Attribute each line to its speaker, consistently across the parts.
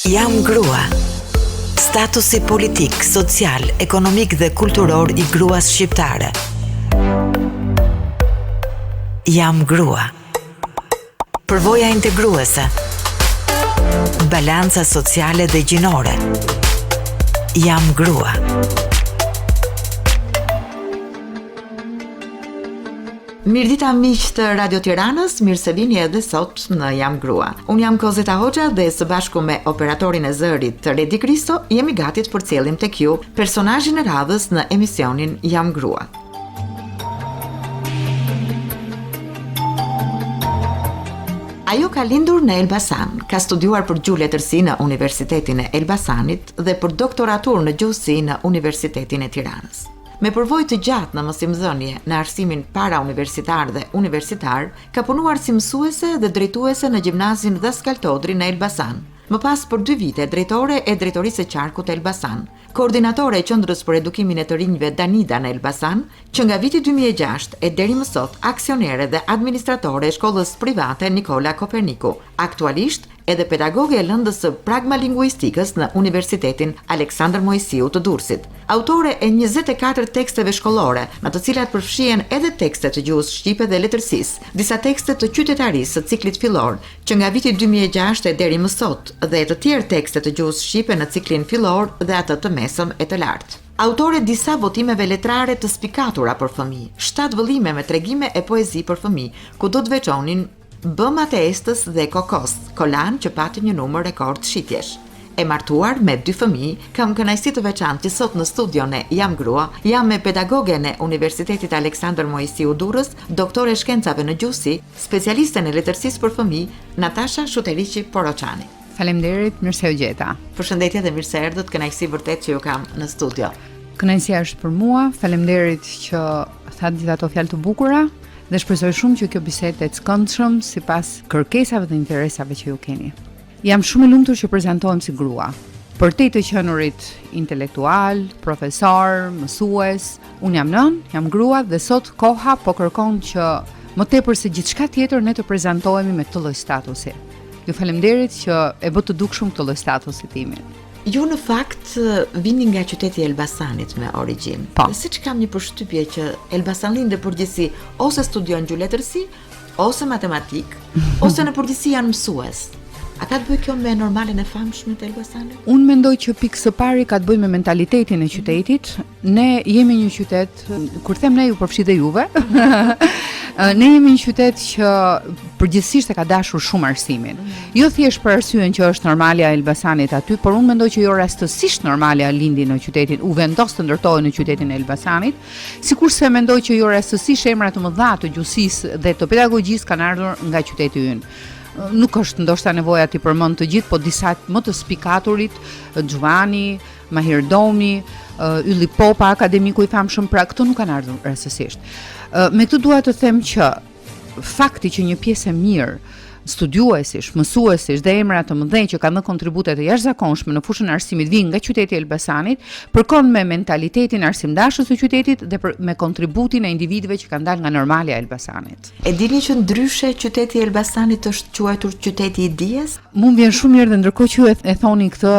Speaker 1: Jam grua. Statusi politik, social, ekonomik dhe kulturor i gruas shqiptare. Jam grua. Përvoja integruese. Balanca sociale dhe gjinore. Jam grua.
Speaker 2: Mirëdita miq të Radio Tiranës, mirë se vini edhe sot në Jam Grua. Unë jam Kozeta Hoxha dhe së bashku me operatorin e zërit Redi Kristo jemi gati të përcjellim tek ju personazhin e radhës në emisionin Jam Grua. Ajo ka lindur në Elbasan, ka studiuar për gjuhë letërsi në Universitetin e Elbasanit dhe për doktoratur në gjuhësi në Universitetin e Tiranës. Me përvojë të gjatë në mësimdhënie në arsimin parauniversitar dhe universitar, ka punuar si mësuese dhe drejtuese në gjimnazin Daskal Todri në Elbasan. Më pas për 2 vite drejtore e drejtorisë së qarkut të Elbasan, koordinatore e qendrës për edukimin e të rinjve Danida në Elbasan, që nga viti 2006 e deri më sot aksionere dhe administratore e shkollës private Nikola Koperniku, aktualisht edhe pedagoge e lëndës së pragmalinguistikës në Universitetin Aleksandër Mojsiu të Durrësit. Autore e 24 teksteve shkollore, në të cilat përfshihen edhe tekste të gjuhës shqipe dhe letërsisë, disa tekste të qytetarisë së ciklit fillor, që nga viti 2006 e deri më sot, dhe të tjerë tekste të gjuhës shqipe në ciklin fillor dhe atë të mesëm e të lartë. Autore disa votimeve letrare të spikatura për fëmijë, 7 vëllime me tregime e poezi për fëmijë, ku do të veçonin Bëma të Estës dhe Kokos, kolan që pati një numër rekord shitjesh. E martuar me 2 fëmijë, kam kënaqësi të veçantë që sot në studion e Jam Grua, jam me pedagoge në Universitetit Aleksandër Mojsiu Durrës, doktore shkencave në gjuhësi, specialiste në letërsisë për fëmijë, Natasha Shuteriqi Poroçani.
Speaker 3: Faleminderit, mirë se u gjeta.
Speaker 2: Përshëndetje dhe mirë se erdhët, kënaqësi vërtet që ju kam në studio.
Speaker 3: Kënaqësia është për mua, faleminderit që thatë gjithë ato fjalë të bukura. Dhe shpresoj shumë që kjo bisedë të këndshëm sipas kërkesave dhe interesave që ju keni. Jam shumë e lumtur që prezantohem si grua. Për te të qenurit intelektual, profesor, mësues, unë jam nën, jam grua dhe sot koha po kërkon që më tepër se gjithçka tjetër ne të prezantohemi me këtë lloj statusi. Ju faleminderit që e bë të dukshëm këtë lloj statusi timin.
Speaker 2: Ju në fakt vini nga qyteti i Elbasanit me origjinë. Siç kam një përshtypje që Elbasanlinë në përgjithësi ose studion gjuhë letërsi, ose matematik, ose në përgjithësi janë mësues. A ka të bëjë kjo me normalen e famshme të Elbasanit?
Speaker 3: Unë mendoj që pikë së pari ka të bëjë me mentalitetin e qytetit. Ne jemi një qytet, kur them ne ju përfshi dhe juve, ne jemi një qytet që përgjithsisht e ka dashur shumë arsimin. Jo thjesht për arsyen që është normalja e Elbasanit aty, por unë mendoj që jo rastësisht normalja lindi në qytetin, u vendos të ndërtohej në qytetin e Elbasanit, sikurse mendoj që jo rastësisht emra të mëdha të gjuhësisë dhe të pedagogjisë kanë ardhur nga qyteti ynë. Nuk është ndoshta nevoja ti përmend të gjithë, po disa më të spikaturit, Xhuvani, Mahir Domi, Ylli Popa, akademiku i famshëm, pra këto nuk kanë ardhur rastësisht. Me këtë dua të them që fakti që një pjesë e mirë studiuesish, mësuesish dhe emra të mëdhenj që kanë dhënë kontribute të jashtëzakonshme në fushën e arsimit vinë nga qyteti i Elbasanit, përkon me mentalitetin arsimdashës të qytetit dhe me kontributin e individëve që kanë dalë nga normalja e Elbasanit.
Speaker 2: E dini që ndryshe qyteti i Elbasanit është quajtur qyteti i dijes?
Speaker 3: Mund vjen shumë mirë dhe ndërkohë që e thoni këtë,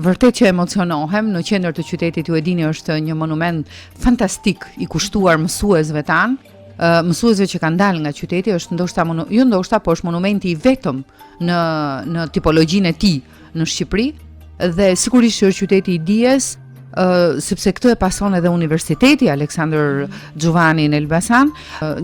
Speaker 3: vërtet që emocionohem. Në qendër të qytetit, ju e dini, është një monument fantastik i kushtuar mësuesve tanë. Mësuesve që kanë dalë nga qyteti, është ndoshta, po është monumenti i vetëm në tipologjinë e tij në Shqipëri, dhe sigurisht që është qyteti i dijes, sepse këtë e pason edhe Universiteti Aleksandër Xhuvani në Elbasan,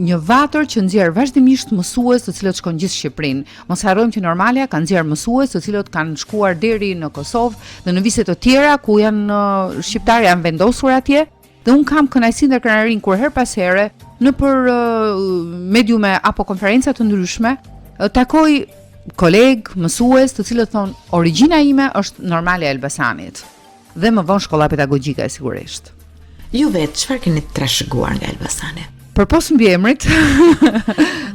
Speaker 3: një vatër që nxjerr vazhdimisht mësues të cilët shkojnë gjithë Shqipërinë. Mos harrojmë që Normalia ka nxjerr mësues të cilët kanë shkuar deri në Kosovë dhe në vise të tjera ku janë shqiptarë janë vendosur atje. Dhe unë kam kënaqësinë dhe kënaqërinë kur her pas here në për mediume apo konferenca të ndryshme takoj kolegë, mësues të cilët thonë origjina ime është Normalia e Elbasanit dhe më vonë shkolla pedagogjike sigurisht.
Speaker 2: Ju vetë çfarë keni trashëguar nga Elbasani?
Speaker 3: Përpos mbiemrit,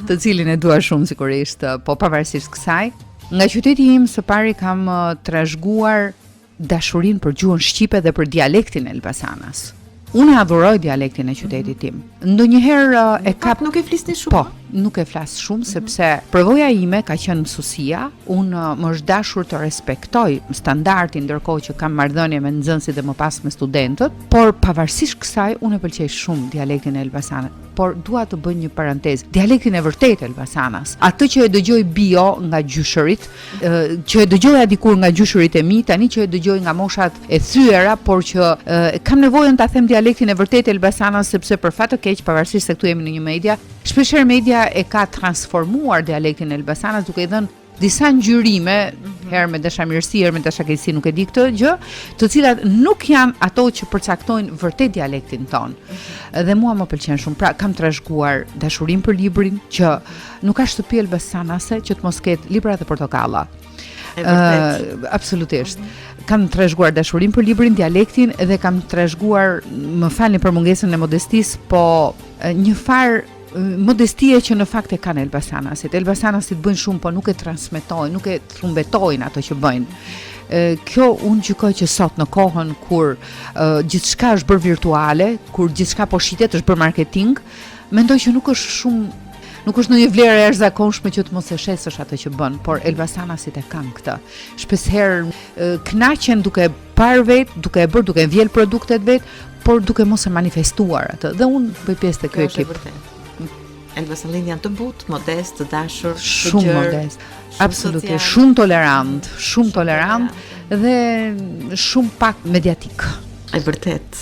Speaker 3: të cilin e dua shumë sigurisht, po pavarësisht kësaj, nga qyteti im së pari kam trashëguar dashurinë për gjuhën shqipe dhe për dialektin e Elbasanës. Unë adhuroj dialektin e qytetit tim. Ndonjëherë e kap
Speaker 2: nuk e flisni shumë.
Speaker 3: Po, nuk e flas shumë sepse përvoja ime ka qenë mësuesia, unë më është dashur të respektoj standardin ndërkohë që kam marrëdhënie me nxënësit dhe më pas me studentët, por pavarësisht kësaj unë e pëlqej shumë dialektin e Elbasanit. Por dua të bëj një parantezë. Dialektin e vërtetë Elbasanas. Atë që e dëgjoj bio nga gjyshërit, që e dëgjoja dikur nga gjyshërit e mi, tani që e dëgjoj nga moshat e thyera, por që kam nevojën ta them dialektin e vërtetë Elbasanas sepse për fat të keq, pavarësisht se këtu jemi në një media, shpeshherë media e ka transformuar dialektin e Elbasanas duke i dhënë disa ngjyrime, herë me dashamirësi, herë me dashakeqësi, nuk e di këtë gjë, të cilat nuk janë ato që përcaktojnë vërtet dialektin ton. Dhe mua më pëlqen shumë. Pra kam trashëguar dashurinë për librin, që nuk ka shtëpi elbasanase që të mos ketë libra dhe portokalla. Absolutisht. Kam trashëguar dashurinë për librin, dialektin dhe kam trashëguar, më falni për mungesën e modestisë, po një farë modestie që në fakt e kanë elbasanasit. Elbasanasit bëjnë shumë, po nuk e transmetojnë, nuk e trumbetojnë ato që bëjnë. Kjo unë gjykoj që sot në kohën kur gjithçka është bërë virtuale, kur gjithçka po shitet është bërë marketing, mendoj që nuk është në një vlerë e jashtëzakonshme që të mos e shesësh atë që bën, por elbasanasit e kanë këtë. Shpeshherë kënaqen duke parë vet, duke e bërë, duke vjell produktet vet, por duke mos e manifestuar atë. Dhe unë bëj pjesë të këtij ekip.
Speaker 2: Elbasanlinë janë të butë, modest, të dashur,
Speaker 3: shumë modest, absolutisht, shumë tolerant dhe shumë pak mediatik.
Speaker 2: E vërtet.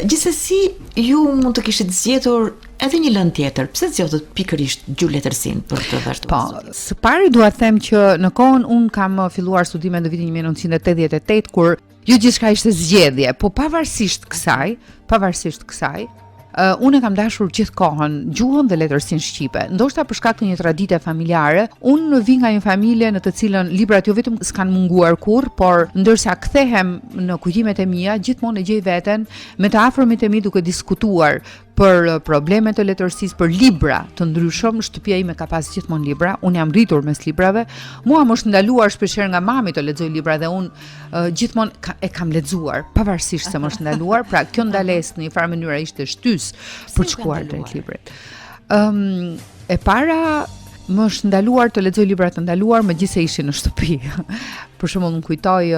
Speaker 2: Gjithsesi, ju mund të kishit zgjedhur edhe një lëndë tjetër. Pse zgjodhët pikërisht gjuhëletërsinë për të vazhduar?
Speaker 3: Po, së pari dua të them që në kohën unë kam filluar studimet në vitin 1988 kur jo gjithçka ishte zgjedhje, po pavarësisht kësaj, unë kam dashur gjithkohën gjuhën dhe letërsinë shqipe. Ndoshta për shkak të një tradite familjare, unë vi nga një familje në të cilën librat jo vetëm s'kan munguar kurrë, por ndërsa kthehem në kujtimet e mia, gjithmonë e gjej veten me të afërmit e mi duke diskutuar për problemet të letërsisë, për libra të ndryshëm. Shtëpia ime ka pas gjithmonë libra, unë jam rritur mes librave. Mua më është ndaluar shpeshherë nga mami të lexoj libra dhe unë gjithmonë e kam lexuar, pavarësisht se më është ndaluar. Pra kjo ndalesë në një farë mënyrë ishte shtys për të shkuar drejt librit. E para më është ndaluar të lexoj libra të ndaluar megjithëse ishin në shtëpi. Për shembull, më kujtoj,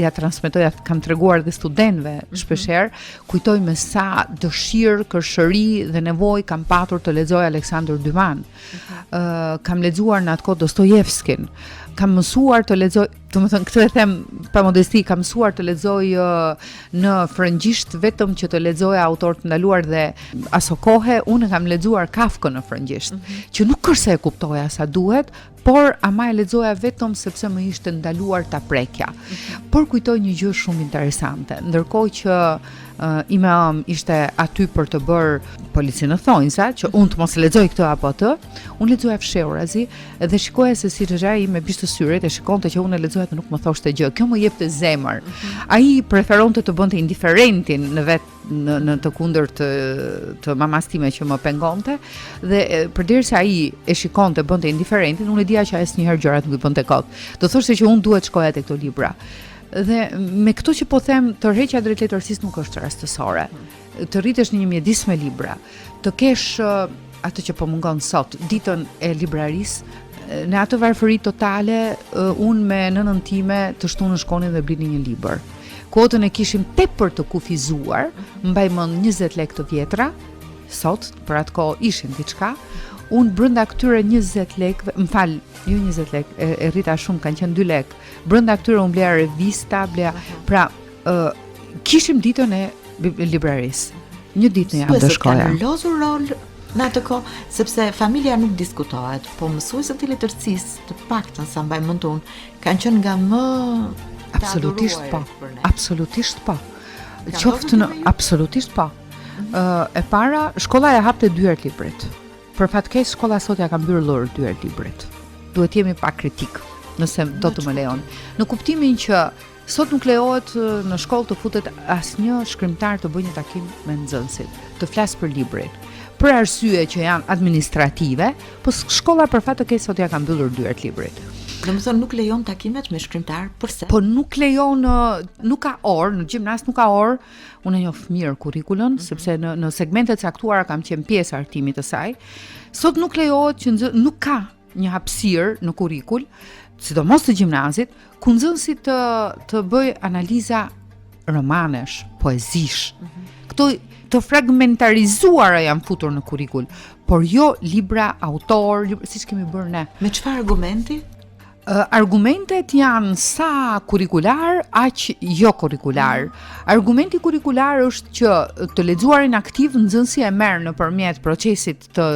Speaker 3: ja transmetoj, kam treguar dhe studentëve shpeshherë, kujtoj me sa dëshirë, kërshëri dhe nevojë kam patur të lexoj Aleksandr Dyman. Kam lexuar në atë kohë Dostojevskin. Kam mësuar të lexoj, domethënë këtë e them pa modesti, kam mësuar të lexoj në frëngjisht vetëm që të lexoj autor të ndaluar dhe aso kohe unë kam lexuar Kafkën në frëngjisht, që nuk është se e kuptoja sa duhet, por ama e lexoja vetëm sepse më ishte ndaluar ta prekja. Por kujtoj një gjë shumë interesante, ndërkohë që imam ishte aty për të bërë policinë thonjsa, që unë të mos lexoj këtë apo atë, unë lexoja fshehurazi dhe shikoja se si xhaxha i me bishtë syret e shikonte që unë lexoja dhe nuk më thoshte gjë. Kjo më jepte zemër. Ai preferonte të bënte indiferentin në të kundërt të mamas time që më pengonte dhe përderisa ai e shikonte bënte indiferentin, unë e dija që asnjëherë gjërat nuk i bënte kot. Do thoshte që unë duhet shkoja te këto libra. Dhe me këto që po them, tërheqja drejt letërsisë nuk është rastësore. Të rritesh në një mjedis me libra, të kesh atë që po mungon sot, ditën e librarisë, në atë varfëri totale, unë me nënën time të shtunën shkonin dhe blinin një libër. Kotën e kishim tepër të kufizuar, mbaj mend 20 lekë të vjetra, sot për atë kohë ishin diçka. Unë brenda këtyre 20 lekëve, më fal, jo 20 lekë, e rrita shumë, kanë qenë 2 lekë. Brenda këtyre unë bleja revista, pra kishim ditën e librarisë. Një ditë në javë do shkoja.
Speaker 2: Ka lozur rol në atë kohë, sepse familja nuk diskutohet, po mësuesët e letërsisë, të paktën sa mbaj mend unë, kanë qenë nga më
Speaker 3: absolutisht po. Absolutisht po. Qoftë në absolutisht po. E para, shkolla e hapte dyert librit. Për fatkeq shkolla sot ja ka mbyllur dyert librit. Duhet jemi pa kritik, nëse do të më lejon. Në kuptimin që sot nuk lejohet në shkollë të futet asnjë shkrimtar të bëjë një takim me nxënësit, të flas për librin. Për arsye që janë administrative, po shkolla për fat të keq sot ja ka mbyllur dyert librit.
Speaker 2: Domethënë nuk lejon takimet me shkrimtar, përse?
Speaker 3: Po nuk lejon, nuk ka orë, në gjimnast nuk ka orë. Unë e njoh mirë kurrikulën, sepse në segmente caktuara kam qenë pjesë e artimit të saj. Sot nuk lejohet që nuk ka një hapësirë në kurrikul, sidomos të gjimnazit, ku nxënësi të bëj analiza romanesh, poezish. Këto të fragmentarizuara janë futur në kurrikul, por jo libra autor, siç kemi bërë ne.
Speaker 2: Me çfarë argumenti?
Speaker 3: Argumentet janë sa kurrikular, aq jo kurrikular. Argumenti kurrikular është që të lexuarin aktiv nxënësi e merr nëpërmjet procesit të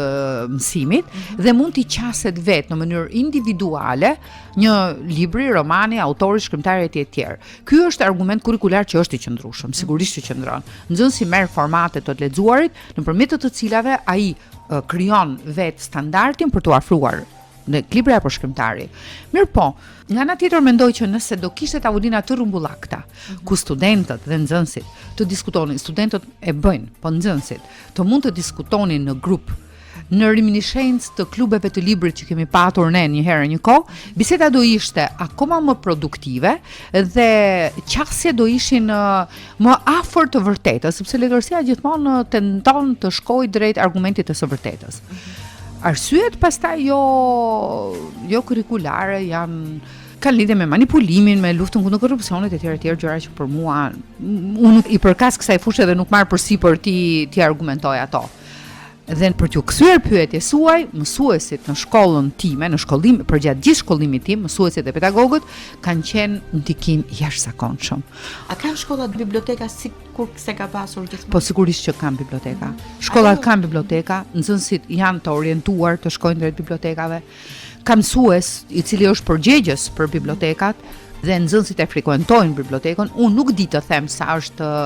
Speaker 3: mësimit dhe mund t'i qaset vetë në mënyrë individuale një libri, romani, autori, shkrimtari etj. Ky është argument kurrikular që është i qëndrueshëm, sigurisht që qëndron. Nxënësi merr formate të lexuarit nëpërmjet të cilave ai krijon vetë standardin për t'u afruar në libra apo shkrimtari. Mirë po, nga ana tjetër mendoj që nëse do kishte tavolina të rrumbullakta, ku studentët dhe nxënësit të diskutonin, studentët e bëjnë, po nxënësit të mund të diskutonin në grup, në riminiscencë të klubeve të librit që kemi patur ne një herë një kohë, biseda do ishte akoma më produktive dhe qasje do ishin më afër të vërtetës, sepse letërsia gjithmonë tenton të shkojë drejt argumentit të së vërtetës. Arsyet pastaj jo kurrikulare kanë lidhje me manipulimin, me luftën kundër korrupsionit etj. Gjëra që për mua unë i përkas kësaj fushë dhe nuk marr përsipër ti argumentoj ato. Dhe për t'ju kthyer pyetjes suaj, mësuesit në shkollën time, në shkollim, përgjatë gjithë shkollimit tim, mësuesit dhe pedagogët kanë qenë ndikim jashtëzakonshëm.
Speaker 2: A kanë shkollat biblioteka sikur se ka pasur gjithmonë?
Speaker 3: Po sigurisht që kanë biblioteka. Shkollat kanë biblioteka, nxënësit janë të orientuar të shkojnë drejt bibliotekave. Ka mësues i cili është përgjegjës për bibliotekat dhe nxënësit e frekuentojnë bibliotekën. Unë nuk di të them sa është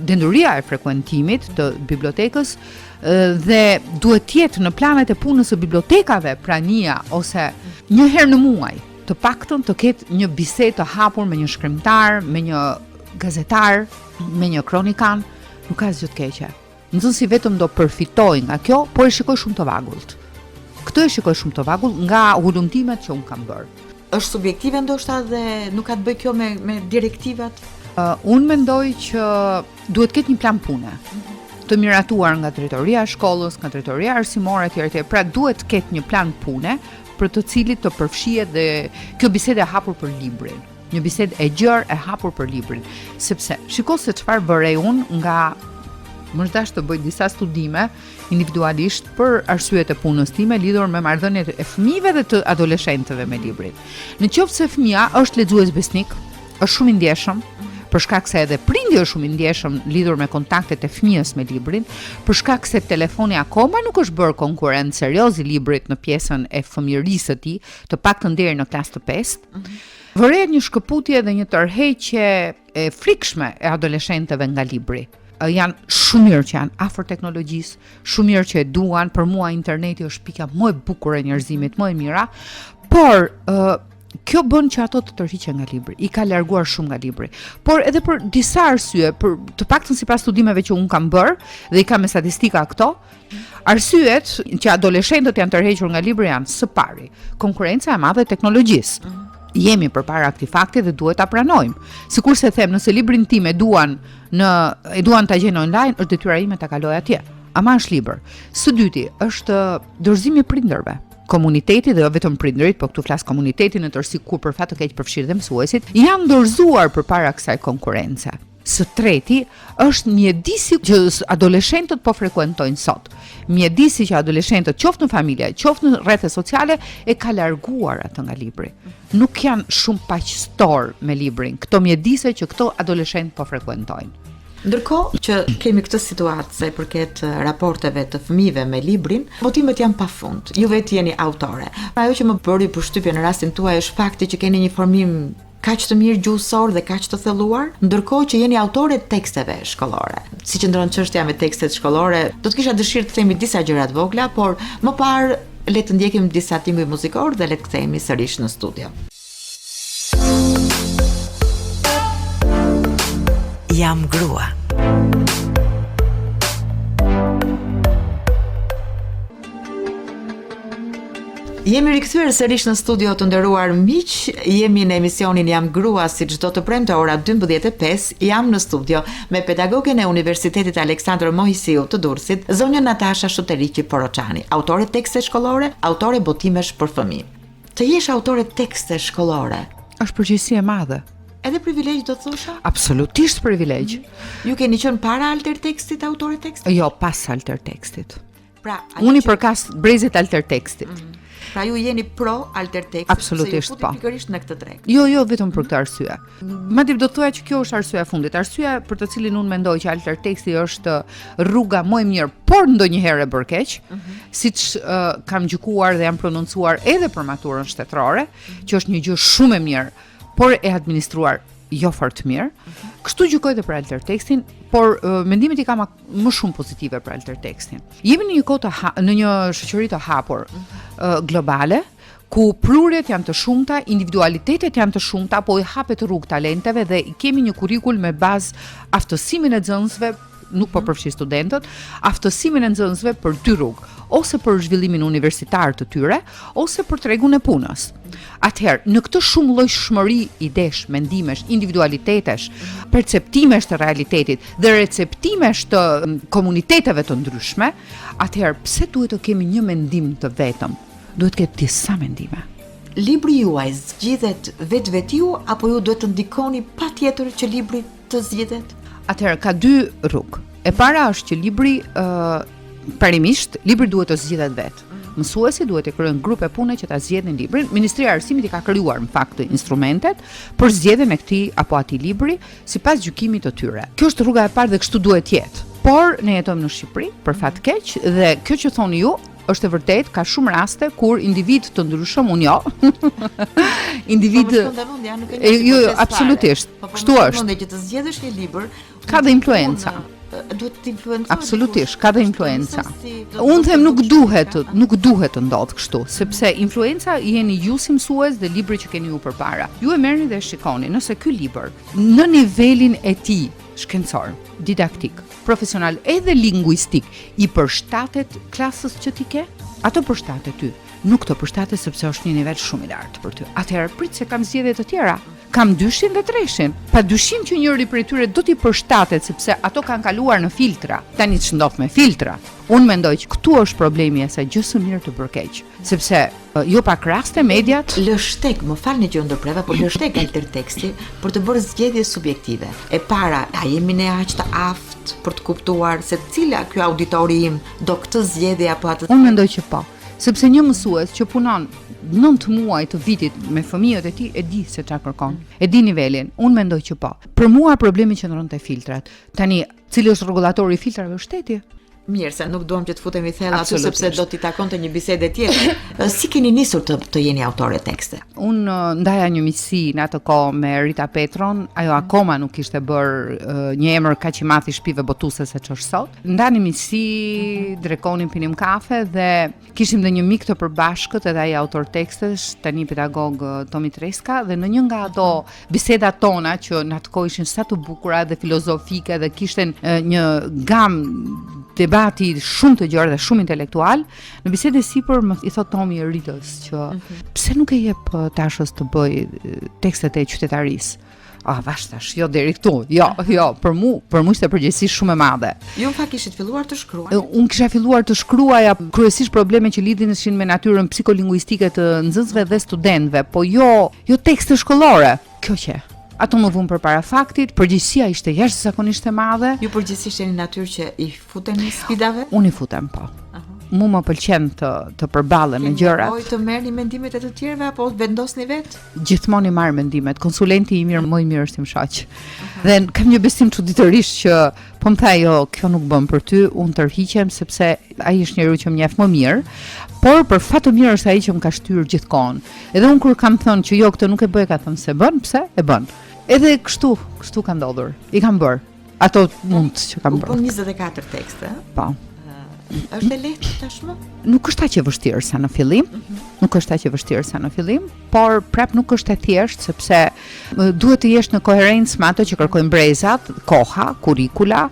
Speaker 3: denduria e frekuentimit të bibliotekës, dhe duhet jetë në planet e punës së bibliotekave prania ose një herë në muaj të paktën të ketë një bisedë të hapur me një shkrimtar, me një gazetar, me një kronikan, nuk ka asgjë të keqe. Nxënësi vetëm do përfitojnë nga kjo, por e shikoj shumë të vagullt. Këtë e shikoj shumë të vagullt nga hulumtimet që unë kam bërë.
Speaker 2: Është subjektive ndoshta dhe nuk ka të bëjë kjo me direktivat?
Speaker 3: Unë mendoj që duhet ketë një plan pune. Të miratuar nga drejtoria e shkollës, nga drejtoria arsimore etj. Pra duhet të ketë një plan pune për të cilit të përfshihet dhe kjo bisedë e hapur për librin. Një bisedë e gjerë e hapur për librin, sepse shiko se çfarë bërej unë nga më është dashur të bëj disa studime individualisht për arsyet e punës time lidhur me marrëdhëniet e fëmijëve dhe të adoleshentëve me librin. Në qoftë se fëmia është lexues besnik, është shumë i ndjeshëm, për shkak se edhe prindi është shumë i ndjeshëm lidhur me kontaktet e fëmijës me librin, për shkak se telefoni akoma nuk është bërë konkurrent serioz i librit në pjesën e fëmijërisë së tij, të paktën deri në klasë të 5. Vëret një shkëputje dhe një tërheqje e frikshme e adoleshentëve nga libri. Janë shumë mirë që janë afër teknologjisë, shumë mirë që e duan, për mua interneti është pika më e bukur e njerëzimit, më e mira, por kjo bën që ato të tërhiqen nga libri, i ka larguar shumë nga libri. Por edhe për disa arsye, për të paktën sipas studimeve që un kam bërë dhe i kam me statistika këto, arsyet që adoleshentët janë tërhequr nga libri janë së pari, konkurenca e madhe e teknologjisë. Jemi përpara këtij fakti dhe duhet ta pranojmë. Sikurse them, nëse librin tim e duan ta gjejnë online, është detyra ime ta kaloj atje. Ama është libër. Së dyti, është dorëzimi i prindërve. Komuniteti dhe jo vetëm prindërit, po këtu flas komuniteti në tërësi kur për fat të keq përfshirë dhe mësuesit, janë dorëzuar përpara kësaj konkurrence. Së treti është mjedisi që adoleshentët po frekuentojnë sot. Mjedisi që adoleshentët qoftë në familje, qoftë në rrjete sociale e ka larguar atë nga libri. Nuk janë shumë paqëstor me librin, këto mjedise që këto adoleshentë po frekuentojnë.
Speaker 2: Ndërkohë që kemi këtë situatë sa i përket raporteve të fëmijëve me librin, votimet janë pafund. Ju vetë jeni autore. Ajo që më bëri përshtypje në rastin tuaj është fakti që keni një formim kaq të mirë gjuhësor dhe kaq të thelluar, ndërkohë që jeni autore të teksteve shkollore. Si qëndron çështja me tekstet shkollore, do të kisha dëshirë të themi disa gjëra të vogla, por më parë le të ndjekim disa tinguj muzikor dhe le të kthehemi sërish në studio.
Speaker 1: Jam grua.
Speaker 2: Jemi rikthyer sërish në studio të nderuar miq, jemi në emisionin Jam Grua si çdo të premte ora 12:05, jam në studio me pedagogen e Universitetit Aleksandr Mohisiu të Durrësit, zonjën Natasha Shuteriqi Poroçani, autore tekste shkollore, autore botimesh për fëmijë. Të jesh autore tekste shkollore
Speaker 3: është përgjegjësi e madhe.
Speaker 2: Edhe privilegj do thosha?
Speaker 3: Absolutisht privilegj.
Speaker 2: Ju keni qenë para alter tekstit, autore tekstit?
Speaker 3: Jo, pas alter tekstit.
Speaker 2: Pra,
Speaker 3: Unë i përkas brezit alter tekstit.
Speaker 2: Pra ju jeni pro alter tekstit?
Speaker 3: Absolutisht po.
Speaker 2: Pikërisht në këtë drejt.
Speaker 3: Jo, vetëm për këtë arsye. Madje do të thoya që kjo është arsyeja e fundit. Arsyeja për të cilin unë mendoj që alter teksti është rruga më e mirë, por ndonjëherë e bërë keq, siç kam gjykuar dhe jam prononcuar edhe për maturën shtetërore, që është një gjë shumë e mirë, por e administruar jo fort mirë. Kështu gjykoj edhe për alter tekstin, por mendimet i kam më shumë pozitive për alter tekstin. Jemi në një kohë në një shoqëri të hapur globale, ku prurjet janë të shumta, individualitetet janë të shumta, po i hapet rrugë talenteve dhe kemi një kurrikull me bazë aftësimin e nxënësve, nuk po përfshi studentët, aftësimin e nxënësve për dy rrugë, ose për zhvillimin universitar të tyre, ose për tregun e punës. Atëherë, në këtë shumë llojshmëri idesh, mendimesh, individualitetesh, perceptimesh të realitetit dhe receptimesh të komuniteteve të ndryshme, atëherë pse duhet të kemi një mendim të vetëm? Duhet të ketë disa mendime.
Speaker 2: Libri juaj zgjidhet vetvetiu apo ju duhet të ndikoni patjetër që libri të zgjidhet?
Speaker 3: Atëherë ka dy rrugë. E para është që libri parimisht libri duhet të zgjidhet vetë. Mësuesi duhet të kryejnë grupe pune që ta zgjidhin librin. Ministria e Arsimit i ka krijuar në fakt instrumentet për zgjedhjen e këtij apo atij libri sipas gjykimit të tyre. Kjo është rruga e parë dhe kështu duhet të jetë. Por ne jetojmë në Shqipëri, për fat keq, dhe kjo që thoni ju është e vërtet, ka shumë raste kur individ të ndryshëm, unë jo. Individ jo, absolutisht. Kështu është.
Speaker 2: Mendoj që të zgjedhësh një libër
Speaker 3: ka dhe influenca.
Speaker 2: Duhet të influencojë.
Speaker 3: Absolutisht, ka dhe influenca. Unë them nuk duhet të ndodh kështu, sepse influenca jeni ju si mësues dhe libri që keni ju përpara. Ju e merrni dhe shikoni nëse ky libër në nivelin e tij shkencor, didaktik, profesional edhe linguistik i përshtatet klasës që ti ke? Ato përshtatet ty. Nuk të përshtatet sepse është një nivel shumë i lartë për ty. Atëherë prit se kam zgjedhje të tjera. Kam dyshin dhe treshin. Pa dyshim që njëri prej tyre do t'i përshtatet sepse ato kanë kaluar në filtra. Tani ç'ndodh me filtra? Unë mendoj që këtu është problemi e saj gjësë mirë të bërë keq, sepse jo pak raste mediat
Speaker 2: lështek, më falni që ndërpreva, por lështek alter teksti për të bërë zgjedhje subjektive. E para, a jemi ne aq të aftë për të kuptuar se cila ky auditori im do këtë zgjedhje apo atë?
Speaker 3: Unë mendoj që po, sepse një mësues që punon 9 muaj të vitit me fëmijët e tij e di se çfarë kërkon. E di nivelin. Unë mendoj që po. Për mua problemi qëndron te filtrat. Tani, cili është rregullatori i filtrave? Shteti.
Speaker 2: Mirë, se nuk duam që të futemi thella aty sepse do t'i takonte një bisede tjetër. Si keni nisur të jeni autore tekste?
Speaker 3: Unë ndaja një miqësi në atë kohë me Rita Petron, ajo akoma nuk kishte bërë një emër kaq i madh i shpive botuese se ç'është sot. Ndani miqësi, drekonim, pinim kafe dhe kishim dhe një mik të përbashkët, edhe ai autor tekstesh, tani pedagog Tomi Treska, dhe në një nga ato bisedat tona që në atë kohë ishin sa të bukura dhe filozofike dhe kishten një gamë debati shumë të gjerë dhe shumë intelektual, në bisedë sipër më i thot Tomi Ritës që pse nuk e jep Tashës të bëj tekstet e qytetarisë. Vashtash, jo deri këtu. Jo, për mua ishte përgjegjësi shumë e madhe.
Speaker 2: Ju në fakt kishit filluar të shkruaj?
Speaker 3: Unë kisha filluar të shkruaja kryesisht probleme që lidheshin me natyrën psikolinguistike të nxënësve dhe studentëve, po jo tekste shkollore. Kjo që ato më vunë përpara faktit, përgjegjësia ishte jashtëzakonisht e madhe.
Speaker 2: Ju përgjithsisht jeni natyrë që i futeni sfidave?
Speaker 3: Unë i futem, po. Mu më pëlqen të përballen me gjërat.
Speaker 2: Keni nevojë të merrni mendimet e të tjerëve apo vendosni vetë?
Speaker 3: Gjithmonë i marr mendimet. Konsulenti i mirë, më i mirë është im shoq. Dhe kam një besim çuditërisht që po më tha jo, kjo nuk bën për ty, unë tërhiqem sepse ai është njeriu që më njeh më mirë. Por për fat të mirë është ai që më ka shtyr gjithkohon. Edhe unë kur kam thënë që jo, këtë nuk e bëj, ka thënë se bën, pse? E bën. Edhe kështu ka ndodhur. I kam bërë. Ato mund që kam bërë.
Speaker 2: Po 24 tekste,
Speaker 3: po.
Speaker 2: Është e lehtë tashmë?
Speaker 3: Nuk është aq e vështirë sa në fillim. Nuk është aq e vështirë sa në fillim, por prap nuk është e thjeshtë sepse duhet të jesh në koherencë me ato që kërkojnë brezat, koha, kurrikula,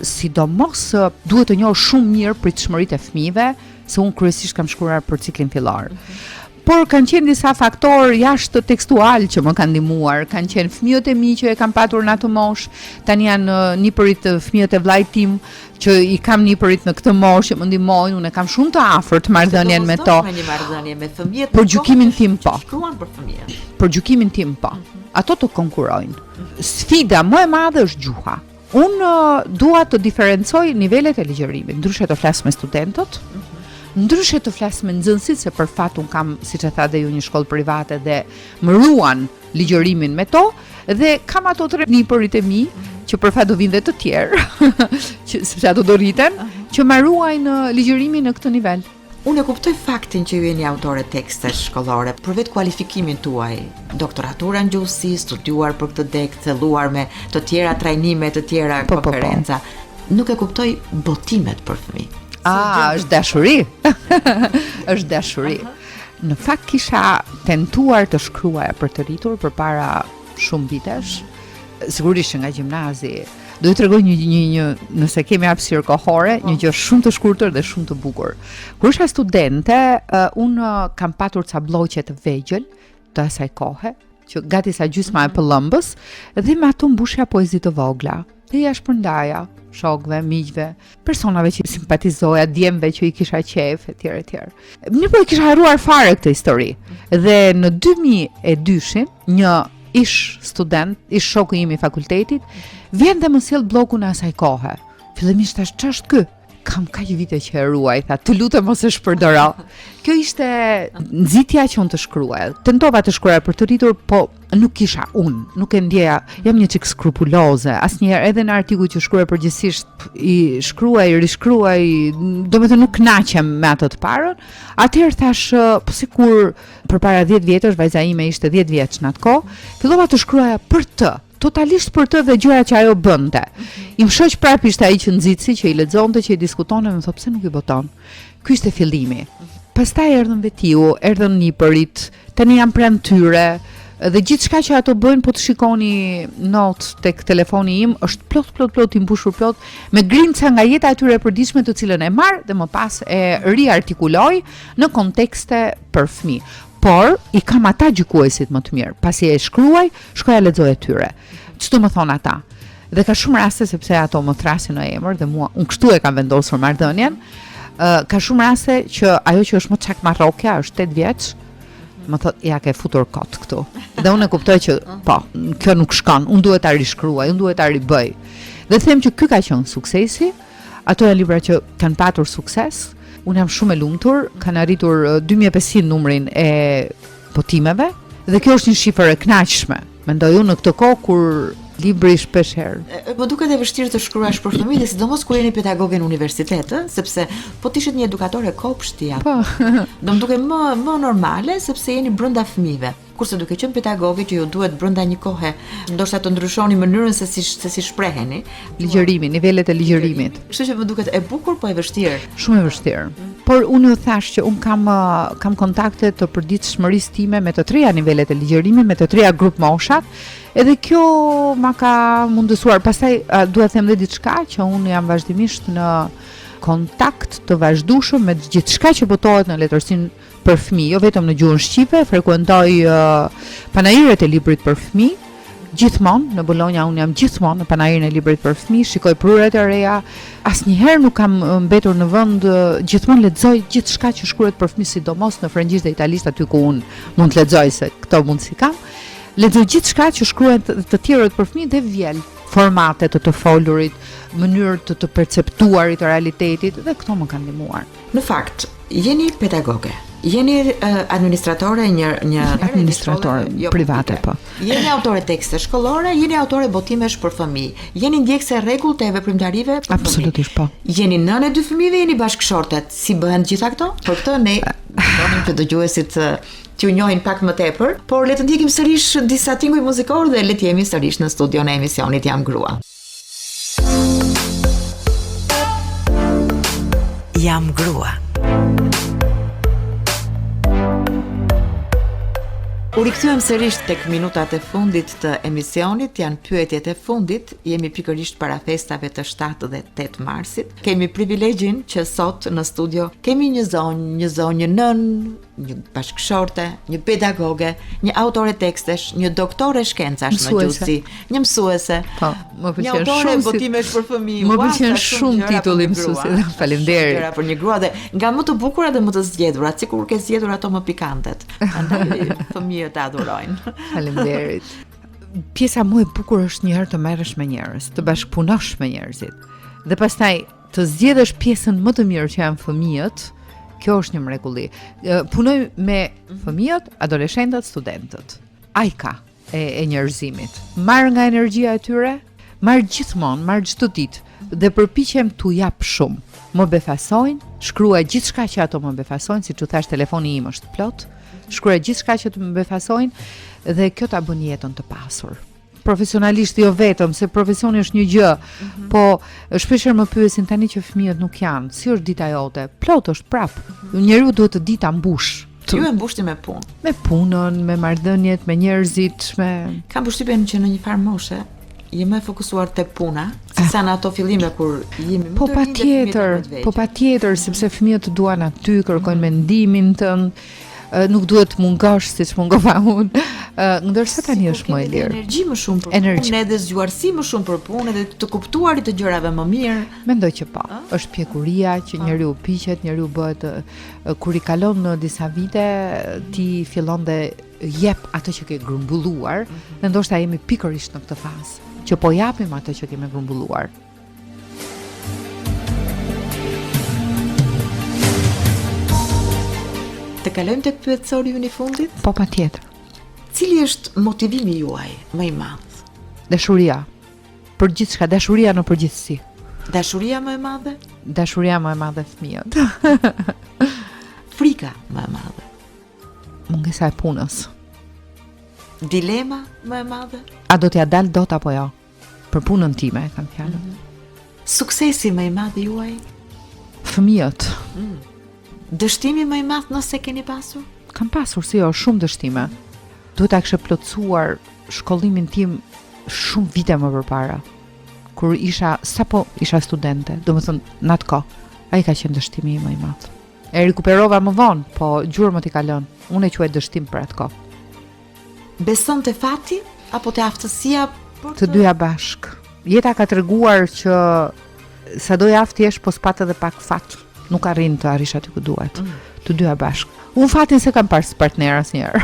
Speaker 3: sidomos duhet të njohësh shumë mirë pritshmëritë e fëmijëve, se unë kryesisht kam shkruar për ciklin fillar. Por kanë qenë disa faktorë jashtë tekstual që më kanë ndihmuar. Kanë qenë fëmijët e mi që e kam patur në atë moshë, tani janë nipërit fëmijët e vllajt tim që i kam nipërit në këtë moshë që më ndihmojnë. Unë kam shumë të afërt marrëdhënien me to.
Speaker 2: Një marrëdhënie me fëmijët.
Speaker 3: Për gjykimin tim po.
Speaker 2: Shkruan për fëmijët.
Speaker 3: Për gjykimin tim po. Ato të konkurrojnë. Sfida më e madhe është gjuha. Unë dua të diferencoj nivelet e ligjërimit, ndryshe të flas me studentët, ndryshe të flas me nxënësit, se për fat un kam, siç e tha dhe ju, një shkollë private dhe më ruan ligjërimin me to, dhe kam ato tre nipërit e mi që për fat do vinë dhe të tjerë, që sepse ato do rriten, që më ruajnë ligjërimin në këtë nivel.
Speaker 2: Unë e kuptoj faktin që ju jeni autore tekstesh shkollore, për vetë kualifikimin tuaj, doktoratura në gjuhësi, studiuar për këtë dek, thelluar me të tjera trajnime, të tjera konferenca. Nuk e kuptoj botimet për fëmijë.
Speaker 3: Është dashuri. Është dashuri. Në fakt kisha tentuar të shkruaja për të rritur përpara shumë vitesh, sigurisht nga gjimnazi. Do të tregoj një nëse kemi hapësirë kohore, një gjë shumë të shkurtër dhe shumë të bukur. Kur isha studente, unë kam patur ca bloqe të vegjël të asaj kohe, që gati sa gjysma e pëllëmbës, dhe me ato mbushja poezi të vogla. Dhe ja shpërndaja shokëve, miqve, personave që simpatizoja, djemve që i kisha qef, etj. Mirë, po e kisha harruar fare këtë histori. Dhe në 2002, një ish student, ish shoku im i fakultetit, vjen dhe më sjell bllokun e asaj kohe. Fillimisht thash, ç'është ky? Kam kaq vite që e ruaj, tha, të lutem mos e shpërdoro. Kjo ishte nxitja që unë të shkruaj. Tentova të shkruaj për të rritur, po nuk kisha unë, nuk e ndjeja, jam një çik skrupuloze. Asnjëherë edhe në artikuj që shkruaj përgjithsisht i shkruaj, rishkruaj, domethënë nuk kënaqem me atë të parën. Atëherë thash, po sikur përpara 10 vjetësh vajza ime ishte 10 vjeç në atë kohë, fillova të shkruaja për të. Totalisht për të dhe gjëra që ajo bënte. Im shoq prap ishte ai që nxitsi, që i lexonte, që i diskutonte, më thotë pse nuk i boton. Ky ishte fillimi. Pastaj erdhën vetiu, erdhën nipërit, tani jam pranë tyre, dhe gjithçka që ato bëjnë, po të shikoni not tek telefoni im, është plot i mbushur plot me grinca nga jeta e tyre e përditshme, të cilën e marr dhe më pas e riartikuloj në kontekste për fëmijë. Por i kam ata gjykuesit më të mirë. Pasi e shkruaj, shkoja lexoj e tyre. Ç'do më thon ata? Dhe ka shumë raste sepse ato më thrasin në emër dhe mua, unë kështu e kam vendosur marrëdhënien. Ka shumë raste që ajo që është më çak marrokja, është 8 vjeç, më thotë ja ke futur kot këtu. Dhe unë e kuptoj që po, kjo nuk shkon. Unë duhet ta rishkruaj, unë duhet ta ribëj. Dhe them që ky ka qenë suksesi. Ato janë libra që kanë patur sukses. Unë jam shumë e lumtur, kanë arritur 2500 numrin e botimeve dhe kjo është një shifër e kënaqshme. Mendoj unë në këtë kohë kur libri shpesh herë.
Speaker 2: Më duket e vështirë të shkruash për fëmijë, dhe sidomos kur jeni pedagoge në universitet, sepse po të ishet një edukatore kopshti ja.
Speaker 3: Po.
Speaker 2: Do më duket më normale sepse jeni brenda fëmijëve. Kurse duke qenë pedagoge që ju duhet brenda një kohe, ndoshta të ndryshoni mënyrën se si shpreheni,
Speaker 3: Ligjërimi, nivelet e ligjërimit.
Speaker 2: Kështu që më duket e bukur po e vështirë.
Speaker 3: Shumë e vështirë. Por unë ju thash që unë kam kontakte të përditshmërisë time me të treja nivelet e ligjërimit, me të treja grup moshat, edhe kjo ma ka mundësuar. Pastaj duhet të them edhe diçka që unë jam vazhdimisht në kontakt të vazhdueshëm me gjithçka që botohet në letërsinë për fëmijë, jo vetëm në gjuhën shqipe, frekuentoj panajiret e librit për fëmijë. Gjithmonë në Bologna unë jam gjithmonë në panajirin e librit për fëmijë, shikoj prurët e reja. Asnjëherë nuk kam mbetur në vend, gjithmonë lexoj gjithçka që shkruhet për fëmijë, sidomos në frëngjisht dhe italisht, aty ku unë mund të lexoj se këto mundsi kam. Lexoj gjithçka që shkruhen të tjerët për fëmijë dhe vjel formate të folurit, mënyrë të perceptuarit të realitetit, dhe këto më kanë ndihmuar.
Speaker 2: Në fakt, jeni pedagoge. Jeni administratore një
Speaker 3: administratore private, po.
Speaker 2: Jeni autore tekste shkollore, jeni autore botimesh për fëmijë. Jeni ndjekse rregullt e veprimtarive për fëmijë.
Speaker 3: Absolutisht, po.
Speaker 2: Jeni nënë e 2 fëmijëve, jeni bashkëshortet. Si bëhen gjitha këto? Për këtë ne donim që dëgjuesit t'ju njohin pak më tepër, por le të ndjekim sërish disa tinguj muzikor dhe le të jemi sërish në studion e emisionit Jam Grua.
Speaker 1: Jam Grua.
Speaker 2: U rikthyem sërish tek minutat e fundit të emisionit, janë pyetjet e fundit. Jemi pikërisht para festave të 7 dhe 8 marsit. Kemi privilegjin që sot në studio kemi një zonjë, një nën, një bashkëshorte, një pedagoge, një autore tekstesh, një doktore shkencash në gjuhësi, një mësuese.
Speaker 3: Po, më
Speaker 2: një
Speaker 3: pëlqen
Speaker 2: autore
Speaker 3: shumë
Speaker 2: botimesh për fëmijë.
Speaker 3: Më pëlqen shumë titulli mësuesi. Faleminderit.
Speaker 2: Gjëra për një grua dhe nga më të bukura dhe më të zgjedhura, sikur ke zgjedhur ato më pikantet. Andaj fëmijët ta adhurojnë.
Speaker 3: Faleminderit. Pjesa më e bukur është një herë të merresh me njerëz, të bashkëpunosh me njerëzit. Dhe pastaj të zgjedhësh pjesën më të mirë që janë fëmijët. Kjo është një mrekulli. Punoj me fëmijët, adoleshentët, studentët. Ajka e njerëzimit. Marr nga energjia e tyre, marr gjithmonë, marr çdo ditë dhe përpiqem t'u jap shumë. Më befasojnë, shkruaj gjithçka që ato më befasojnë, siç u thash telefoni im është plot. Shkruaj gjithçka që të më befasojnë dhe kjo ta bën jetën të pasur. Profesionalisht jo vetëm, se profesioni është një gjë, po shpeshherë më pyesin tani që fëmijët nuk janë, si është dita jote? Plot është prap. Njeriu duhet të di ta mbush.
Speaker 2: Ju e mbushni me punë.
Speaker 3: Me punën, me marrëdhëniet, me njerëzit, me
Speaker 2: Kam përshtypjen që në një farë moshe je më fokusuar te puna, sesa në ato fillime kur jemi më
Speaker 3: po
Speaker 2: të rinj.
Speaker 3: po patjetër, sepse fëmijët duan aty, kërkojnë mendimin tënd. Nuk duhet mungosh siç mungova unë, ndërsa tani është më e lirë.
Speaker 2: Energji më shumë për punë, edhe zgjuarsi më shumë për punë, edhe të kuptuarit të gjërave më mirë.
Speaker 3: Mendoj që po. Është pjekuria që njeriu piqet, njeriu bëhet kur i kalon në disa vite, ti fillon dhe jep atë që ke grumbulluar, dhe ndoshta jemi pikërisht në këtë fazë, që po japim atë që kemi grumbulluar.
Speaker 2: Të kalojmë tek pyetësori ynë i fundit?
Speaker 3: Po patjetër.
Speaker 2: Cili është motivimi juaj më i madh?
Speaker 3: Dashuria. Për gjithçka, dashuria në përgjithësi.
Speaker 2: Dashuria më e madhe?
Speaker 3: Dashuria më e madhe fëmijët.
Speaker 2: Frika më e madhe?
Speaker 3: Mungesa e punës.
Speaker 2: Dilema më e madhe?
Speaker 3: A do t'ja dal dot apo jo? Për punën time, kam fjalën.
Speaker 2: Suksesi më i madh juaj?
Speaker 3: Fëmijët.
Speaker 2: Dështimi më i madh nëse keni pasur?
Speaker 3: Kam pasur, si jo, shumë dështime. Duhet ta kisha plotësuar shkollimin tim shumë vite më përpara. Kur sapo isha studente, domethënë në atë kohë, ai ka qenë dështimi më i madh. E rikuperova më vonë, po gjurmët i kalon. Unë e quaj dështim për atë kohë.
Speaker 2: Beson te fati apo te aftësia për
Speaker 3: të dyja bashk? Jeta ka treguar që sado jaftë jesh, po s'pat edhe pak fat. Nuk arrin të arrish aty ku duhet. Të dyja bashk. Unë fatin se kam parë partner asnjëherë.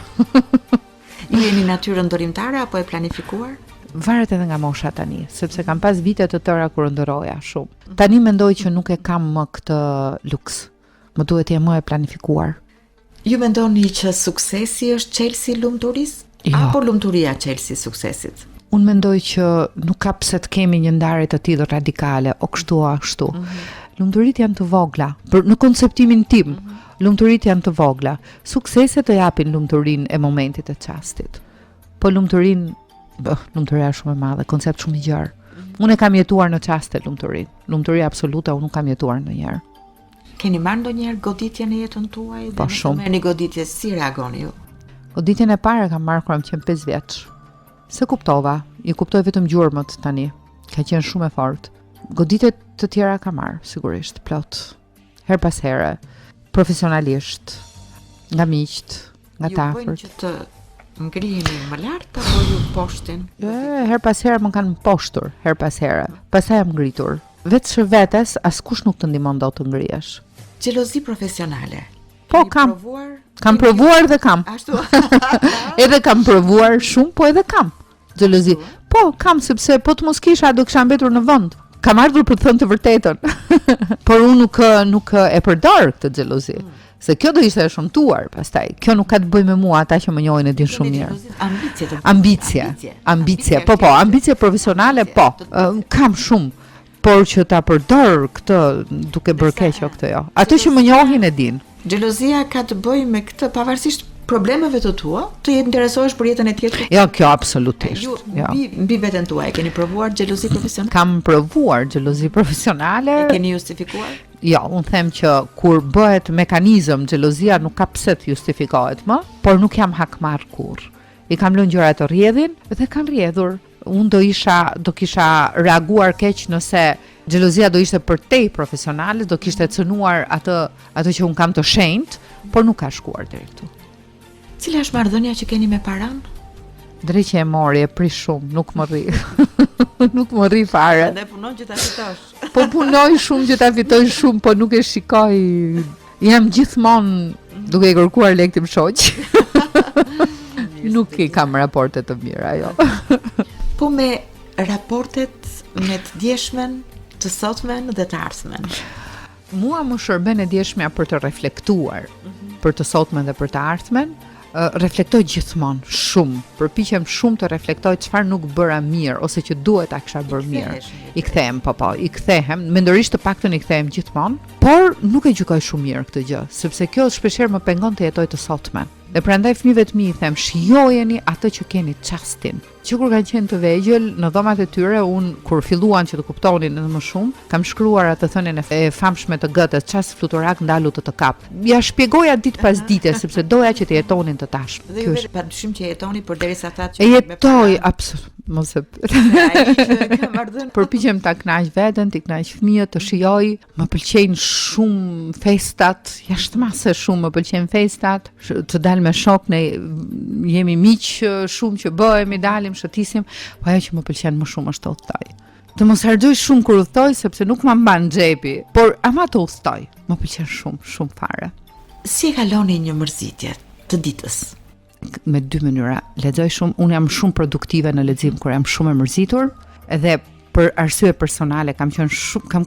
Speaker 2: Ju jeni natyrën dorimtare apo e planifikuar?
Speaker 3: Varet edhe nga mosha tani, sepse kam pas vite të tëra kur ndëroja shumë. Tani mendoj që nuk e kam më këtë luks. Më duhet jetë më e planifikuar.
Speaker 2: Ju mendoni që suksesi është çelësi i lumturisë?
Speaker 3: Jo.
Speaker 2: Apo lumturia çelësi i suksesit?
Speaker 3: Unë mendoj që nuk ka pse të kemi një ndarje të tillë radikale, o kështu o ashtu. Lumturit janë të vogla, në konceptimin tim, lumturit janë të vogla. Sukseset të japin lumturin e momentit e çastit. Po lumturia është shumë e madhe, koncept shumë i gjerë. Unë e kam jetuar në çaste lumturin. Lumturia absolute unë nuk kam jetuar ndonjëherë.
Speaker 2: Keni marrë ndonjëherë goditje në jetën tuaj?
Speaker 3: Po shumë.
Speaker 2: Merrni goditje, si reagoni ju?
Speaker 3: Goditjen e parë kam marrë kur jam 5 vjeç. Se kuptova, i kuptoj vetëm gjurmët tani. Ka qenë shumë e fortë. Goditjet të tjera kam marrë, sigurisht, plot. Her pas here, profesionalisht, nga miqt, nga të afërt.
Speaker 2: Ju bëjnë që të ngriheni më lart apo ju poshtin?
Speaker 3: Her pas here më kanë poshtur, her pas here. Pastaj jam ngritur. Vetë vetes askush nuk të ndihmon dot të ngrihesh.
Speaker 2: Xhelozi profesionale.
Speaker 3: Po kam provuar dhe kam.
Speaker 2: Ashtu.
Speaker 3: Edhe kam provuar shumë, po edhe kam. Xhelozi. Po kam, sepse po të mos kisha do kisha mbetur në vend. Kam ardhur për të thënë të vërtetën. Por unë nuk e përdor këtë xhelozi. Se kjo do ishte e shëmtuar pastaj. Kjo nuk ka të bëjë me mua, ata që më njohin e din shumë mirë. Ambicie. Po, ambicie profesionale, po. Kam shumë. Por që ta përdor këtë duke bërë keq këtë jo. Ato që më njohin e din.
Speaker 2: Xhelozia ka të bëjë me këtë pavarësisht problemeve të tua, të jetë interesohesh për jetën e tjetrit?
Speaker 3: Jo, kjo absolutisht.
Speaker 2: Ju
Speaker 3: Jo.
Speaker 2: mbi veten tuaj keni provuar xhelozi profesionale?
Speaker 3: Kam provuar xhelozi profesionale.
Speaker 2: Keni justifikuar?
Speaker 3: Jo, unë them që kur bëhet mekanizëm xhelozia nuk ka pse të justifikohet më, por nuk jam hakmarr kurrë. I kam lënë gjërat të rrjedhin dhe kanë rrjedhur. Unë do kisha reaguar keq nëse xhelozia do ishte për tej profesionale, do kishte cënuar atë që unë kam të shenjtë, por nuk ka shkuar deri këtu.
Speaker 2: Cila është marrëdhënia që keni me paran?
Speaker 3: Drejtë që e mori, e prish shumë, nuk më rri. Nuk më rri fare.
Speaker 2: Dhe punon që ta fitosh.
Speaker 3: Po punoj shumë që ta fitoj shumë, po nuk e shikoj. Jam gjithmonë duke i kërkuar lek tim shoq. Nuk i kam raporte të mira, jo.
Speaker 2: Po me raportet me të djeshmen, të sotmen dhe të ardhmen.
Speaker 3: Mua më shërben e djeshmja për të reflektuar, për të sotmen dhe për të ardhmen. Reflektoj gjithmonë shumë, përpiqem shumë të reflektoj çfarë nuk bëra mirë ose që duhet ta kisha bërë mirë. I kthehem, i kthehem, mendorisht të paktën i kthehem gjithmonë, por nuk e gjykoj shumë mirë këtë gjë, sepse kjo shpeshherë më pengon të jetoj të sotmen. Dhe prandaj fëmijëve të mi i them, shijojeni atë që keni çastin. Që kur kanë qenë të vegjël, në dhomat e tyre, unë kur filluan që të kuptonin më shumë, kam shkruar atë thënien e famshme të Goethes, çast fluturak ndalu të kap. Ja shpjegoja ditë pas dite, sepse doja që të jetonin të tashmë.
Speaker 2: Dhe ju vetë padyshim që jetoni përderisa ata
Speaker 3: që jetoj absolutisht. Mos e përpiqem ta kënaq veten, të kënaq fëmijët, të shijoj, më pëlqejnë shumë festat, jashtëmase shumë më pëlqejnë festat, të dal me shok, ne jemi miq shumë që bëhemi, dalim, shëtisim, po ajo që më pëlqen më shumë është të udhtoj. Të mos harxoj shumë kur udhtoj sepse nuk ma mban xhepi, por ama të udhtoj. Më pëlqen shumë, shumë fare.
Speaker 2: Si e kaloni një mërzitje të ditës?
Speaker 3: Me dy mënyra. Lexoj shumë, unë jam shumë produktive në lexim kur jam shumë e mërzitur, dhe për arsye personale kam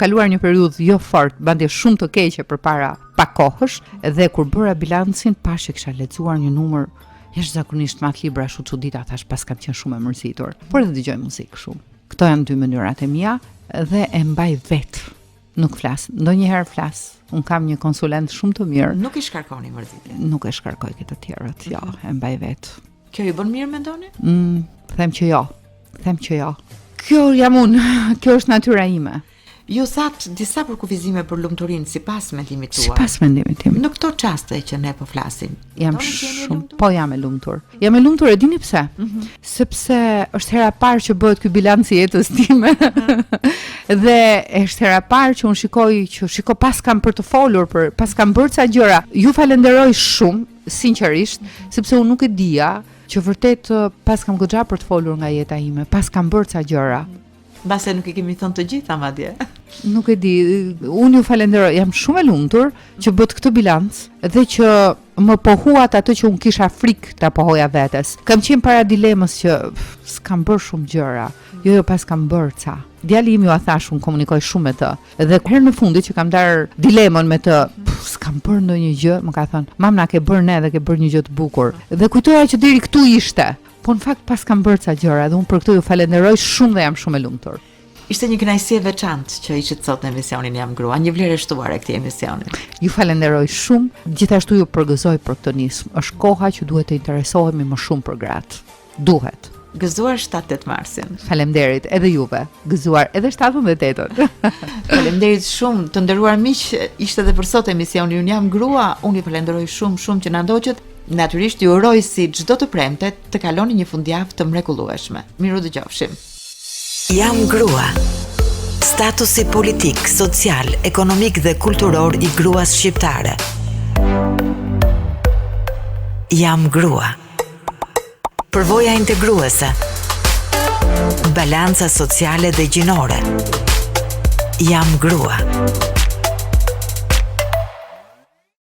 Speaker 3: kaluar një periudhë jo fort, bandje shumë të keqe përpara pak kohësh, dhe kur bëra bilancin pash që kisha lexuar një numër jashtëzakonisht më të libra, ashtu çudita, thash pas kam qenë shumë e mërzitur, por edhe dëgjoj muzikë shumë. Këto janë dy mënyrat e mia dhe e mbaj vetë. Nuk flas, ndonjëherë flas. Un kam një konsulent shumë të mirë.
Speaker 2: Nuk i shkarkoni mërzitjen.
Speaker 3: Nuk e shkarkoj këtë të tjerët, jo, e mbaj vetë.
Speaker 2: Kjo i bën mirë mendoni?
Speaker 3: Them që jo. Kjo jam unë, kjo është natyra ime.
Speaker 2: Ju thatë disa përkufizime për lumturinë sipas mendimit tuaj.
Speaker 3: Sipas mendimit tim.
Speaker 2: Në këto çaste që ne po flasim.
Speaker 3: Jam shumë, po jam e lumtur. Jam e lumtur, e dini pse? Sepse është hera e parë që bëhet ky bilanc i jetës time. Dhe është hera e parë që unë shikoj pas kam për të folur, pas kam bërë ca gjëra. Ju falenderoj shumë, sinqerisht, sepse unë nuk e dija që vërtet pas kam goxha për të folur nga jeta ime, pas kam bërë ca gjëra.
Speaker 2: Mbase nuk i kemi thënë të gjitha madje.
Speaker 3: Nuk e di, unë ju falenderoj, jam shumë e lumtur që bët këtë bilanc dhe që më pohuat atë që unë kisha frikë ta pohoja vetes. Kam qenë para dilemës që s'kam bërë shumë gjëra. Jo, pas kam bërë ca. Djali im ju a thash, unë komunikoj shumë me të. Dhe herë në fundit që kam dar dilemën me të, s'kam bërë ndonjë gjë, më ka thënë, "Mam, na ke bërë ne dhe ke bërë një gjë të bukur." Dhe kujtoja që deri këtu ishte. Po në fakt pas kam bërë ca gjëra dhe unë për këto ju falenderoj shumë dhe jam shumë e lumtur.
Speaker 2: Ishte një kënaqësi e veçantë që ishit sot në emisionin Jam Grua, një vlerë e shtuar e këtij emisioni.
Speaker 3: Ju falenderoj shumë, gjithashtu ju përgëzoj për këtë nismë. Është koha që duhet të interesohemi më shumë për gratë. Duhet.
Speaker 2: Gëzuar 7-8 marsin.
Speaker 3: Faleminderit edhe juve. Gëzuar edhe 7-8-ën.
Speaker 2: Faleminderit shumë, të nderuar miq, ishte edhe për sot emisioni Unë Jam Grua. Unë ju falenderoj shumë që na ndoqët. Natyrisht ju uroj si çdo të premte të kaloni një fundjavë të mrekullueshme. Miru dëgjofshim.
Speaker 1: Jam Grua. Statusi politik, social, ekonomik dhe kulturor i gruas shqiptare. Jam Grua. Përvoja integruese. Balanca sociale dhe gjinore. Jam Grua.